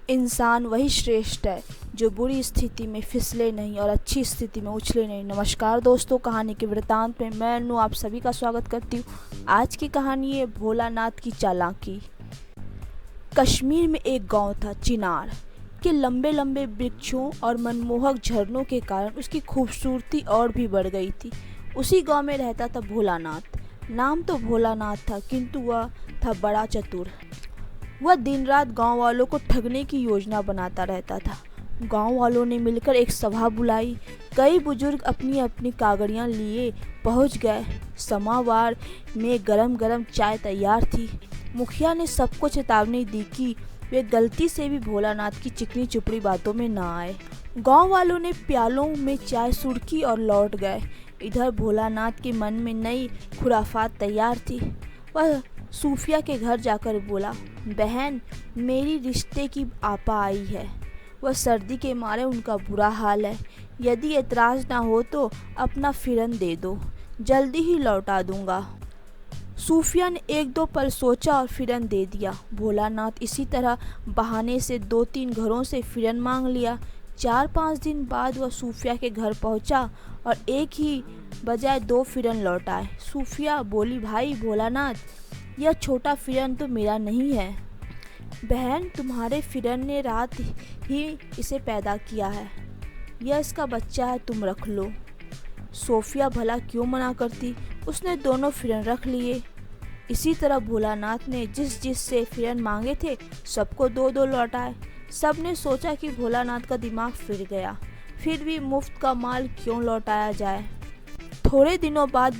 इंसान वही श्रेष्ठ है जो बुरी स्थिति में फिसले नहीं और अच्छी स्थिति में उछले नहीं। नमस्कार दोस्तों, कहानी के वृत्तांत में मैं अनु आप सभी का स्वागत करती हूँ। आज की कहानी है भोलानाथ की चालाकी। कश्मीर में एक गांव था चिनार के लंबे लंबे वृक्षों और मनमोहक झरनों के कारण उसकी खूबसूरती और भी बढ़ गई थी। उसी गांव में रहता था भोलानाथ। नाम तो भोलानाथ था, किंतु वह था बड़ा चतुर। वह दिन रात गांव वालों को ठगने की योजना बनाता रहता था। गांव वालों ने मिलकर एक सभा बुलाई। कई बुजुर्ग अपनी अपनी कागड़ियां लिए पहुंच गए। समावार में गरम गरम चाय तैयार थी। मुखिया ने सबको चेतावनी दी कि वे गलती से भी भोलानाथ की चिकनी चुपड़ी बातों में ना आए। गांव वालों ने प्यालों में चाय सुड़की और लौट गए। इधर भोलानाथ के मन में नई खुराफात तैयार थी। वह सूफिया के घर जाकर बोला, बहन, मेरी रिश्ते की आपा आई है। वह सर्दी के मारे उनका बुरा हाल है। यदि एतराज ना हो तो अपना फिरन दे दो, जल्दी ही लौटा दूंगा। सूफिया ने एक दो पल सोचा और फिरन दे दिया। भोलानाथ इसी तरह बहाने से 2-3 घरों से फिरन मांग लिया। 4-5 दिन बाद वह सूफिया के घर पहुंचा और एक ही बजाय 2 फिरन लौटाए। सूफिया बोली, भाई भोलानाथ, यह छोटा फिरन तो मेरा नहीं है। बहन, तुम्हारे फिरन ने रात ही इसे पैदा किया है। यह इसका बच्चा है, तुम रख लो। सूफिया भला क्यों मना करती। उसने दोनों फिरन रख लिए। इसी तरह भोलानाथ ने जिस जिस से फिरन मांगे थे सबको 2-2 लौटाए। सबने सोचा कि भोलानाथ का दिमाग फिर गया, फिर भी मुफ्त का माल क्यों लौटाया जाए। थोड़े दिनों बाद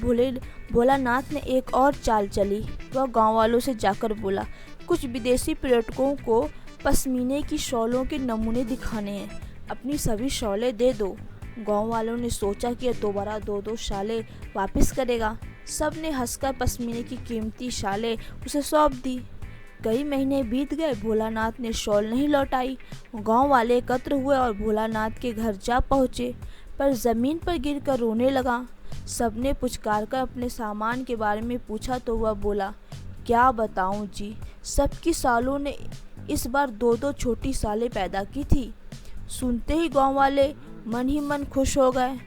भोलानाथ ने एक और चाल चली। वह गांव वालों से जाकर बोला, कुछ विदेशी पर्यटकों को पश्मीने की शॉलों के नमूने दिखाने हैं, अपनी सभी शॉलें दे दो। गांव वालों ने सोचा कि दोबारा 2-2 शालें वापस करेगा। सब ने हंसकर पश्मीने की कीमती शालें उसे सौंप दी। कई महीने बीत गए, भोलानाथ ने शॉल नहीं लौटाई। गांव वाले एकत्र हुए और भोलानाथ के घर जा पहुँचे, पर ज़मीन पर गिरकर रोने लगा। सबने पुचकार कर अपने सामान के बारे में पूछा तो वह बोला, क्या बताऊं जी, सबकी सालों ने इस बार 2-2 छोटी सालें पैदा की थी। सुनते ही गांव वाले मन ही मन खुश हो गए।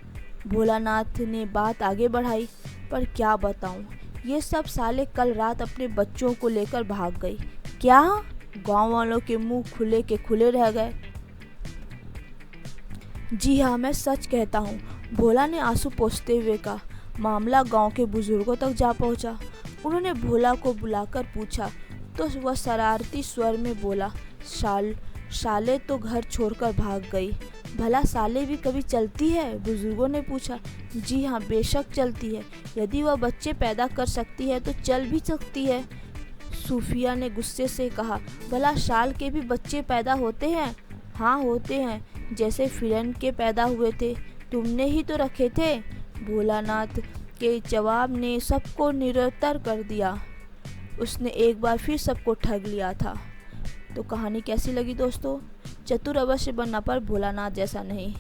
भोलानाथ ने बात आगे बढ़ाई, पर क्या बताऊं, ये सब साले कल रात अपने बच्चों को लेकर भाग गई। क्या? गांव वालों के मुंह खुले के खुले रह गए। जी हाँ, मैं सच कहता हूँ, भोला ने आंसू पोंछते हुए कहा। मामला गांव के बुजुर्गों तक जा पहुँचा। उन्होंने भोला को बुलाकर पूछा तो वह शरारती स्वर में बोला, साले तो घर छोड़कर भाग गई। भला साले भी कभी चलती है? बुजुर्गों ने पूछा। जी हाँ, बेशक चलती है। यदि वह बच्चे पैदा कर सकती है तो चल भी सकती है। सूफिया ने गुस्से से कहा, भला साल के भी बच्चे पैदा होते हैं? हाँ होते हैं, जैसे फिरन के पैदा हुए थे, तुमने ही तो रखे थे। भोलानाथ के जवाब ने सबको निरुत्तर कर दिया। उसने एक बार फिर सबको ठग लिया था। तो कहानी कैसी लगी दोस्तों? चतुर अवश्य बनना, पर भोलानाथ जैसा नहीं।